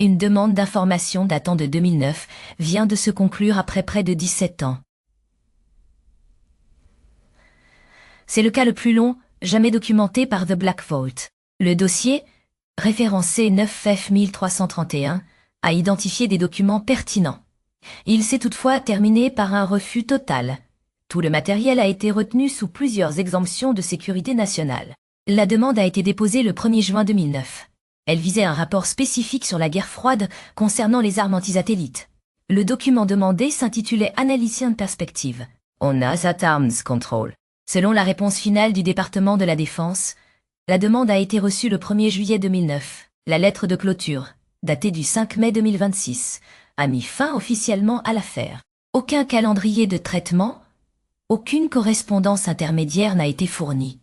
Une demande d'information datant de 2009 vient de se conclure après près de 17 ans. C'est le cas le plus long jamais documenté par The Black Vault. Le dossier, référencé 9F1331, a identifié des documents pertinents. Il s'est toutefois terminé par un refus total. Tout le matériel a été retenu sous plusieurs exemptions de sécurité nationale. La demande a été déposée le 1er juin 2009. Elle visait un rapport spécifique sur la guerre froide concernant les armes antisatellites. Le document demandé s'intitulait Analysian Perspective on Assat Arms Control. Selon la réponse finale du département de la Défense, la demande a été reçue le 1er juillet 2009. La lettre de clôture, datée du 5 mai 2026, a mis fin officiellement à l'affaire. Aucun calendrier de traitement, aucune correspondance intermédiaire n'a été fournie.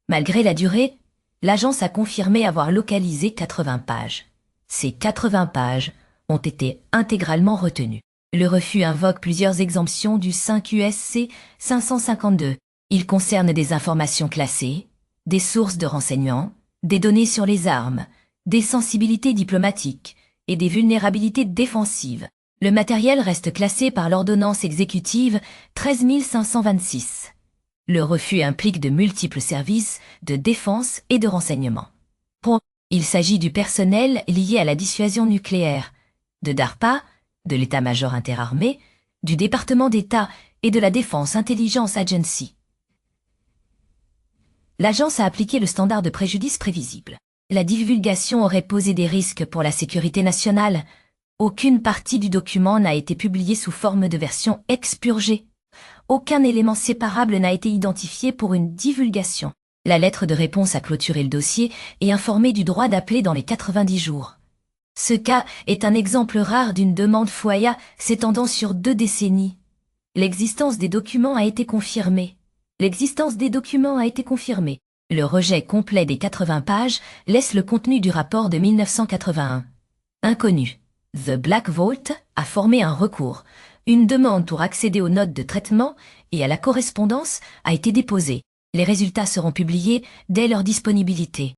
Malgré la durée, l'agence a confirmé avoir localisé 80 pages. Ces 80 pages ont été intégralement retenues. Le refus invoque plusieurs exemptions du 5 USC 552. Il concerne des informations classées, des sources de renseignements, des données sur les armes, des sensibilités diplomatiques et des vulnérabilités défensives. Le matériel reste classé par l'ordonnance exécutive 13526. Le refus implique de multiples services de défense et de renseignement. Il s'agit du personnel lié à la dissuasion nucléaire, de DARPA, de l'état-major interarmé, du département d'État et de la Défense Intelligence Agency. L'agence a appliqué le standard de préjudice prévisible. La divulgation aurait posé des risques pour la sécurité nationale. Aucune partie du document n'a été publiée sous forme de version expurgée. Aucun élément séparable n'a été identifié pour une divulgation. La lettre de réponse a clôturé le dossier et informé du droit d'appeler dans les 90 jours. Ce cas est un exemple rare d'une demande FOIA s'étendant sur 2 décennies. L'existence des documents a été confirmée. Le rejet complet des 80 pages laisse le contenu du rapport de 1981 inconnu. The Black Vault a formé un recours. Une demande pour accéder aux notes de traitement et à la correspondance a été déposée. Les résultats seront publiés dès leur disponibilité.